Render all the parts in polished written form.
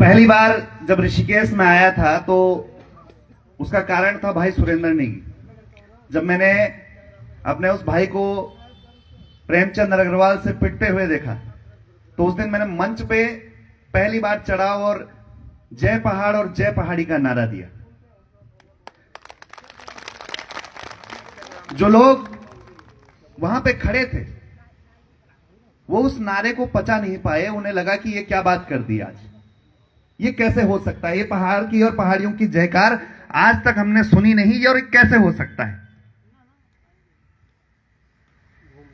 पहली बार जब ऋषिकेश में आया था तो उसका कारण था भाई सुरेंद्र नेगी। जब मैंने अपने उस भाई को प्रेमचंद अग्रवाल से पिटते हुए देखा तो उस दिन मैंने मंच पे पहली बार चढ़ा और जय पहाड़ और जय पहाड़ी का नारा दिया। जो लोग वहां पे खड़े थे वो उस नारे को पचा नहीं पाए। उन्हें लगा कि ये क्या बात कर दी आज, ये कैसे हो सकता है, ये पहाड़ की और पहाड़ियों की जयकार आज तक हमने सुनी नहीं और ये कैसे हो सकता है।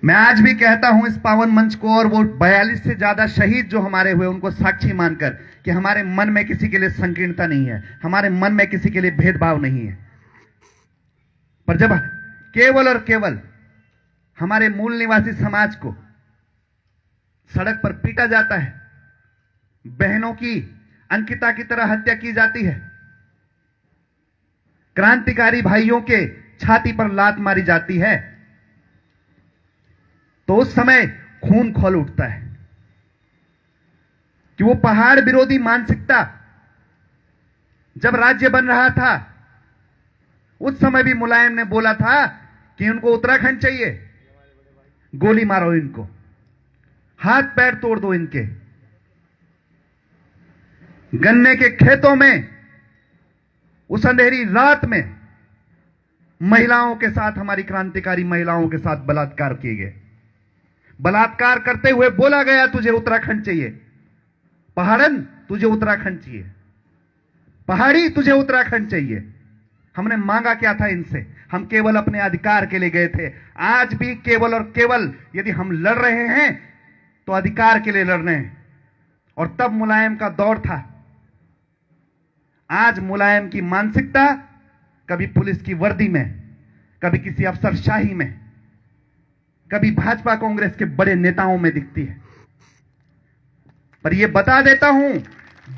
मैं आज भी कहता हूं इस पावन मंच को और वो 42 से ज्यादा शहीद जो हमारे हुए उनको साक्षी मानकर कि हमारे मन में किसी के लिए संकीर्णता नहीं है, हमारे मन में किसी के लिए भेदभाव नहीं है। पर जब केवल और केवल हमारे मूल निवासी समाज को सड़क पर पीटा जाता है, बहनों की अंकिता की तरह हत्या की जाती है, क्रांतिकारी भाइयों के छाती पर लात मारी जाती है, तो उस समय खून खौल उठता है कि वो पहाड़ विरोधी मानसिकता जब राज्य बन रहा था उस समय भी मुलायम ने बोला था कि उनको उत्तराखंड चाहिए, गोली मारो इनको, हाथ पैर तोड़ दो इनके। गन्ने के खेतों में उस अंधेरी रात में महिलाओं के साथ, हमारी क्रांतिकारी महिलाओं के साथ बलात्कार किए गए। बलात्कार करते हुए बोला गया तुझे उत्तराखंड चाहिए, पहाड़न तुझे उत्तराखंड चाहिए, पहाड़ी तुझे उत्तराखंड चाहिए। हमने मांगा क्या था इनसे? हम केवल अपने अधिकार के लिए गए थे। आज भी केवल और केवल यदि हम लड़ रहे हैं तो अधिकार के लिए लड़ रहे हैं। और तब मुलायम का दौर था। आज मुलायम की मानसिकता कभी पुलिस की वर्दी में, कभी किसी अफसरशाही में, कभी भाजपा कांग्रेस के बड़े नेताओं में दिखती है। पर यह बता देता हूं,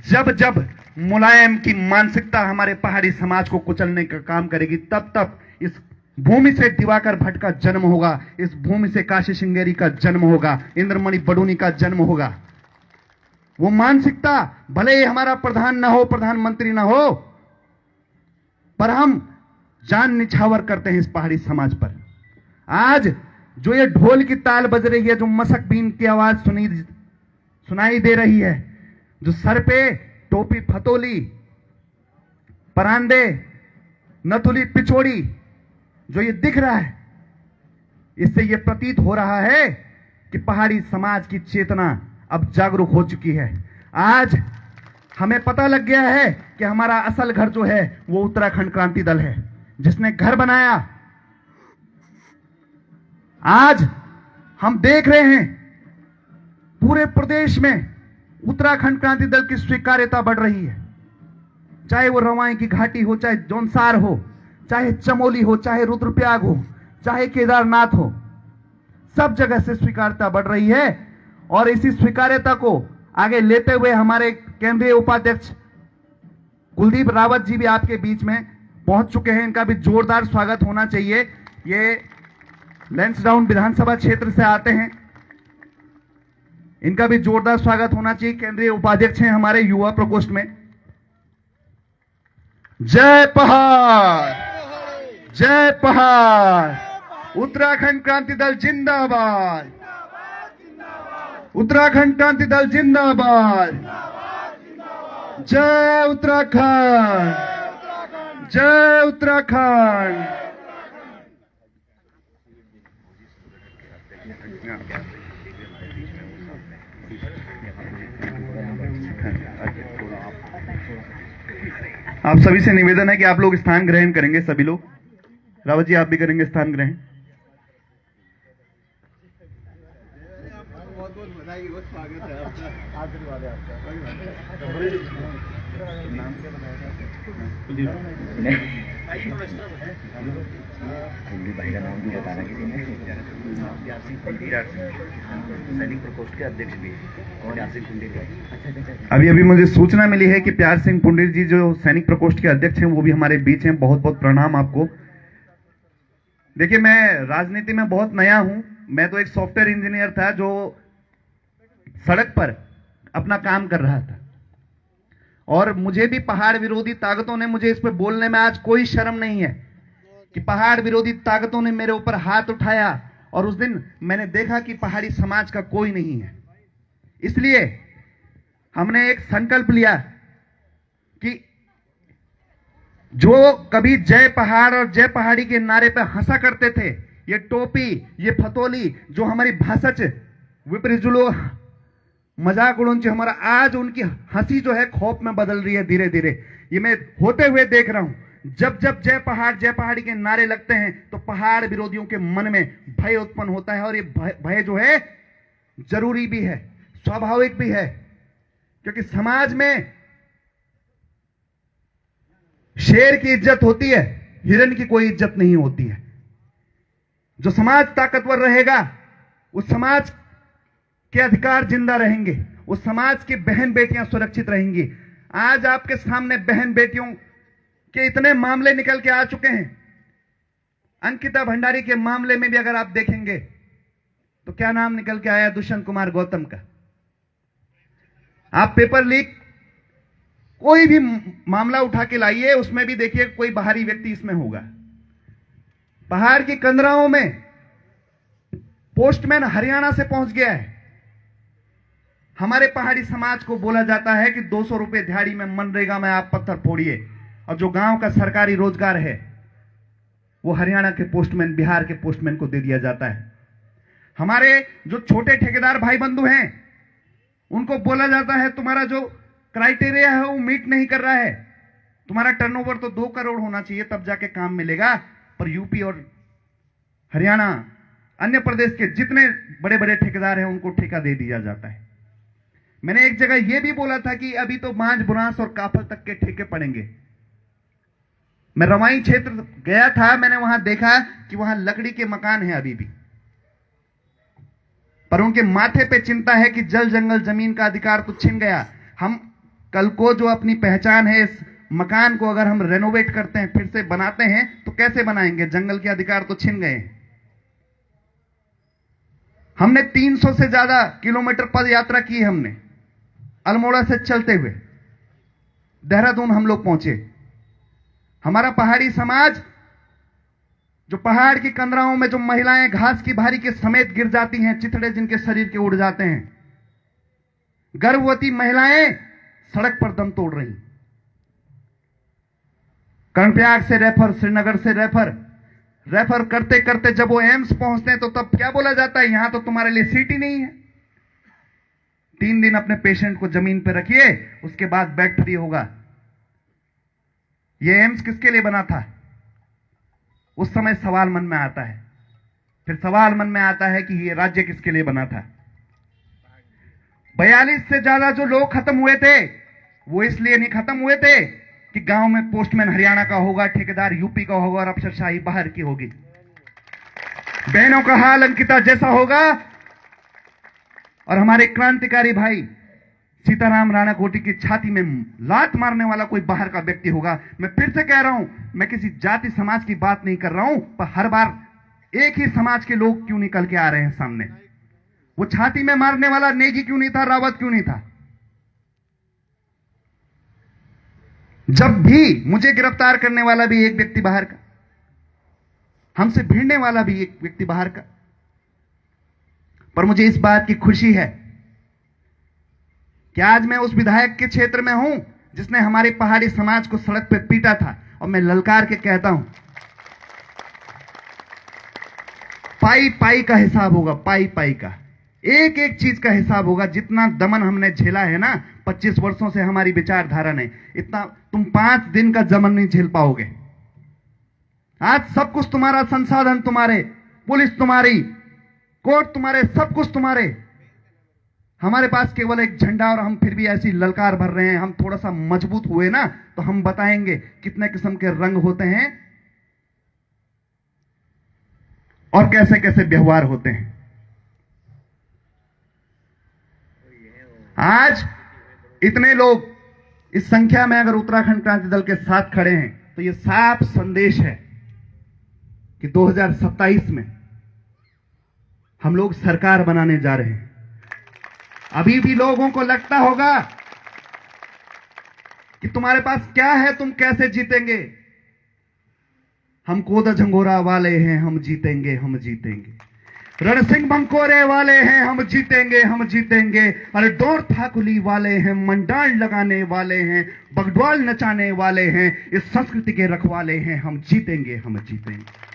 जब जब मुलायम की मानसिकता हमारे पहाड़ी समाज को कुचलने का काम करेगी, तब तब इस भूमि से दिवाकर भट्ट का जन्म होगा, इस भूमि से काशी श्रृंगेरी का जन्म होगा, इंद्रमणि बडूनी का जन्म होगा। वो मानसिकता भले ही हमारा प्रधान ना हो, प्रधानमंत्री ना हो, पर हम जान निछावर करते हैं इस पहाड़ी समाज पर। आज जो ये ढोल की ताल बज रही है, जो मसक बीन की आवाज सुनाई दे रही है, जो सर पे टोपी फतोली, परांदे, नथुली, पिछोड़ी जो ये दिख रहा है, इससे ये प्रतीत हो रहा है कि पहाड़ी समाज की चेतना अब जागरूक हो चुकी है। आज हमें पता लग गया है कि हमारा असल घर जो है वो उत्तराखंड क्रांति दल है, जिसने घर बनाया। आज हम देख रहे हैं पूरे प्रदेश में उत्तराखंड क्रांति दल की स्वीकार्यता बढ़ रही है। चाहे वो रवाई की घाटी हो, चाहे जौनसार हो, चाहे चमोली हो, चाहे रुद्रप्रयाग हो, चाहे केदारनाथ हो, सब जगह से स्वीकार्यता बढ़ रही है। और इसी स्वीकार्यता को आगे लेते हुए हमारे केंद्रीय उपाध्यक्ष कुलदीप रावत जी भी आपके बीच में पहुंच चुके हैं। इनका भी जोरदार स्वागत होना चाहिए। ये लैंसडाउन विधानसभा क्षेत्र से आते हैं, इनका भी जोरदार स्वागत होना चाहिए। केंद्रीय उपाध्यक्ष हैं हमारे युवा प्रकोष्ठ में। जय पहाड़, जय पहाड़, उत्तराखंड क्रांति दल जिंदाबाद, उत्तराखंड क्रांति दल जिंदाबाद, जय उत्तराखंड, जय उत्तराखंड। आप सभी से निवेदन है कि आप लोग स्थान ग्रहण करेंगे। सभी लोग, रावत जी आप भी करेंगे स्थान ग्रहण। बहुत बहुत बधाई, बहुत स्वागत है आपका। आशीर्वाद है आपका। नाम क्या बताया? भाई का नाम भी बताना किसी ने। प्यार सिंह कुंडी, सैनिक प्रकोष्ठ के अध्यक्ष भी। कौन? प्यार सिंह कुंडी। अच्छा। अभी अभी मुझे सूचना मिली है कि प्यार सिंह पुंडीर जी जो सैनिक प्रकोष्ठ के अध्यक्ष हैं वो भी हमारे बीच हैं। बहुत बहुत प्रणाम आपको। देखिए, मैं राजनीति में बहुत नया हूं। मैं तो एक सॉफ्टवेयर इंजीनियर था जो सड़क पर अपना काम कर रहा था। और मुझे भी पहाड़ विरोधी ताकतों ने, मुझे इस पे बोलने में आज कोई शर्म नहीं है कि पहाड़ विरोधी ताकतों ने मेरे ऊपर हाथ उठाया और उस दिन मैंने देखा कि पहाड़ी समाज का कोई नहीं है। इसलिए हमने एक संकल्प लिया कि जो कभी जय पहाड़ और जय पहाड़ी के नारे पे हंसा करते थे, ये टोपी, ये फतोली, जो हमारी भाषाच विपरीत जो लोग मजाक उड़ाते हमारा, आज उनकी हंसी जो है खौफ में बदल रही है धीरे धीरे। ये मैं होते हुए देख रहा हूं। जब जब जय पहाड़ जय पहाड़ी के नारे लगते हैं तो पहाड़ विरोधियों के मन में भय उत्पन्न होता है, और ये भय जो है जरूरी भी है, स्वाभाविक भी है, क्योंकि समाज में शेर की इज्जत होती है, हिरण की कोई इज्जत नहीं होती है। जो समाज ताकतवर रहेगा उस समाज के अधिकार जिंदा रहेंगे, उस समाज की बहन बेटियां सुरक्षित रहेंगी। आज आपके सामने बहन बेटियों के इतने मामले निकल के आ चुके हैं। अंकिता भंडारी के मामले में भी अगर आप देखेंगे तो क्या नाम निकल के आया, दुष्यंत कुमार गौतम का। आप पेपर लीक कोई भी मामला उठा के लाइए, उसमें भी देखिए कोई बाहरी व्यक्ति इसमें होगा। पहाड़ की कंदराओं में पोस्टमैन हरियाणा से पहुंच गया है। हमारे पहाड़ी समाज को बोला जाता है कि 200 रुपए दिहाड़ी में मनरेगा में आप पत्थर फोड़िए, और जो गांव का सरकारी रोजगार है वो हरियाणा के पोस्टमैन, बिहार के पोस्टमैन को दे दिया जाता है। हमारे जो छोटे ठेकेदार भाई बंधु हैं उनको बोला जाता है तुम्हारा जो क्राइटेरिया है वो मीट नहीं कर रहा है, तुम्हारा टर्नओवर तो 2 करोड़ होना चाहिए तब जाके काम मिलेगा। पर यूपी और हरियाणा, अन्य प्रदेश के जितने बड़े बड़े ठेकेदार हैं उनको ठेका दे दिया जाता है। मैंने एक जगह यह भी बोला था कि अभी तो बांज, बुरांस और काफल तक के ठेके पड़ेंगे। मैं रवाई क्षेत्र गया था, मैंने वहां देखा कि वहां लकड़ी के मकान हैं अभी भी, पर उनके माथे पे चिंता है कि जल जंगल जमीन का अधिकार तो छिन गया। हम कल को जो अपनी पहचान है, इस मकान को अगर हम रेनोवेट करते हैं, फिर से बनाते हैं, तो कैसे बनाएंगे? जंगल के अधिकार तो छिन गए। हमने 300 से ज्यादा किलोमीटर पद यात्रा की। हमने अल्मोड़ा से चलते हुए देहरादून हम लोग पहुंचे। हमारा पहाड़ी समाज, जो पहाड़ की कंदराओं में जो महिलाएं घास की भारी के समेत गिर जाती हैं, चिथड़े जिनके शरीर के उड़ जाते हैं, गर्भवती महिलाएं सड़क पर दम तोड़ रही। कर्णप्रयाग से रेफर, श्रीनगर से रेफर करते करते जब वो एम्स पहुंचते हैं तो तब क्या बोला जाता है, यहां तो तुम्हारे लिए सीट ही नहीं है। 3 दिन अपने पेशेंट को जमीन पर रखिए, उसके बाद बेड फ्री होगा। ये एम्स किसके लिए बना था? उस समय सवाल मन में आता है। फिर सवाल मन में आता है कि ये राज्य किसके लिए बना था। 42 से ज्यादा जो लोग खत्म हुए थे वो इसलिए नहीं खत्म हुए थे कि गांव में पोस्टमैन हरियाणा का होगा, ठेकेदार यूपी का होगा और अफसरशाही बाहर की होगी। बहनों का हाल अंकिता जैसा होगा और हमारे क्रांतिकारी भाई सीताराम राणा कोटी की छाती में लात मारने वाला कोई बाहर का व्यक्ति होगा। मैं फिर से कह रहा हूं, मैं किसी जाति समाज की बात नहीं कर रहा हूं, पर हर बार एक ही समाज के लोग क्यों निकल के आ रहे हैं सामने? वो छाती में मारने वाला नेगी क्यों नहीं था, रावत क्यों नहीं था? जब भी मुझे गिरफ्तार करने वाला भी एक व्यक्ति बाहर का, हमसे भिड़ने वाला भी एक व्यक्ति बाहर का। पर मुझे इस बात की खुशी है कि आज मैं उस विधायक के क्षेत्र में हूं जिसने हमारे पहाड़ी समाज को सड़क पर पीटा था, और मैं ललकार के कहता हूं, पाई पाई का हिसाब होगा, पाई पाई का, एक एक चीज का हिसाब होगा। जितना दमन हमने झेला है ना 25 वर्षों से हमारी विचारधारा ने, इतना तुम 5 दिन का दमन नहीं झेल पाओगे। आज सब कुछ तुम्हारा, संसाधन तुम्हारे, पुलिस तुम्हारी, कोर्ट तुम्हारे, सब कुछ तुम्हारे। हमारे पास केवल एक झंडा, और हम फिर भी ऐसी ललकार भर रहे हैं। हम थोड़ा सा मजबूत हुए ना तो हम बताएंगे कितने किस्म के रंग होते हैं और कैसे कैसे व्यवहार होते हैं। आज इतने लोग इस संख्या में अगर उत्तराखंड क्रांति दल के साथ खड़े हैं तो यह साफ संदेश है कि 2027 में हम लोग सरकार बनाने जा रहे हैं। अभी भी लोगों को लगता होगा कि तुम्हारे पास क्या है, तुम कैसे जीतेंगे। हम कोदा झंगोरा वाले हैं, हम जीतेंगे, हम जीतेंगे। रणसिंह बंकोरे वाले हैं, हम जीतेंगे, हम जीतेंगे। अरे डोर थाकुली वाले हैं, मंडाल लगाने वाले हैं, बगडवाल नचाने वाले हैं, इस संस्कृति के रखवाले हैं, हम जीतेंगे, हम जीतेंगे।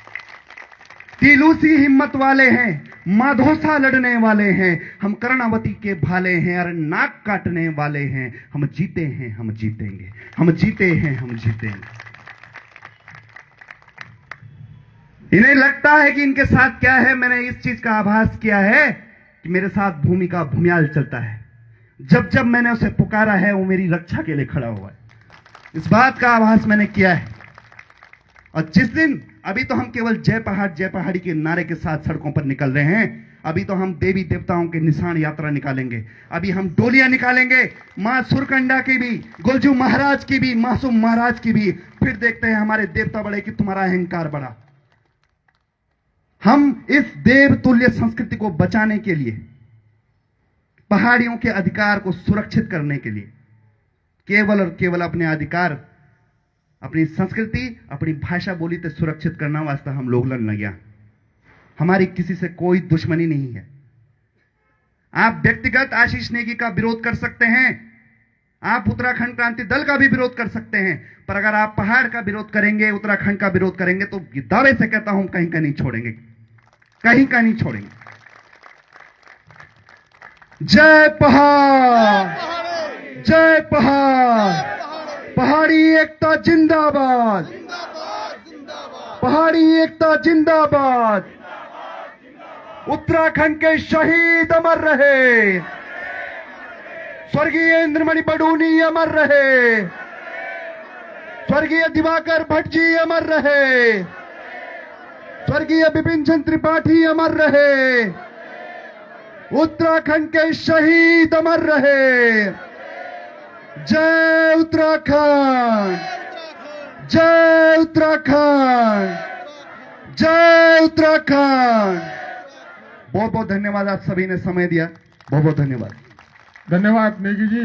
तिलूसी हिम्मत वाले हैं, माधोसा लड़ने वाले हैं, हम कर्णावती के भाले हैं, अरे नाक काटने वाले हैं, हम जीते हैं, हम जीतेंगे, हम जीते हैं, हम जीतेंगे। इन्हें लगता है कि इनके साथ क्या है। मैंने इस चीज का आभास किया है कि मेरे साथ भूमि का भूमियाल चलता है। जब जब मैंने उसे पुकारा है, वो मेरी रक्षा के लिए खड़ा हुआ है। इस बात का आभास मैंने किया है। और जिस दिन, अभी तो हम केवल जय पहाड़ी के नारे के साथ सड़कों पर निकल रहे हैं। अभी तो हम देवी देवताओं के निशान यात्रा निकालेंगे। अभी हम डोलियां निकालेंगे, मां सुरकंडा की भी, गुलजू महाराज की भी, मासूम महाराज की भी। फिर देखते हैं हमारे देवता बड़े कि तुम्हारा अहंकार बड़ा। हम इस देवतुल्य संस्कृति को बचाने के लिए, पहाड़ियों के अधिकार को सुरक्षित करने के लिए, केवल और केवल अपने अधिकार, अपनी संस्कृति, अपनी भाषा बोली तो सुरक्षित करना वास्ते हम लोग लड़ने गया। हमारी किसी से कोई दुश्मनी नहीं है। आप व्यक्तिगत आशीष नेगी का विरोध कर सकते हैं, आप उत्तराखंड क्रांति दल का भी विरोध कर सकते हैं, पर अगर आप पहाड़ का विरोध करेंगे, उत्तराखंड का विरोध करेंगे, तो ये दावे से कहता हूं कहीं का नहीं छोड़ेंगे, कहीं का नहीं छोड़ेंगे। जय पहाड़, जय पहाड़, पहाड़ी एकता जिंदाबाद, पहाड़ी एकता जिंदाबाद। उत्तराखंड के शहीद अमर रहे, स्वर्गीय इंद्रमणि बडूनी अमर रहे, स्वर्गीय दिवाकर भट्ट जी अमर रहे, स्वर्गीय बिपिन चंद्र त्रिपाठी अमर रहे, उत्तराखंड के शहीद अमर रहे। जय उत्तराखंड, जय उत्तराखंड, जय उत्तराखंड। बहुत बहुत धन्यवाद, आप सभी ने समय दिया। बहुत बहुत धन्यवाद। धन्यवाद नेगी जी।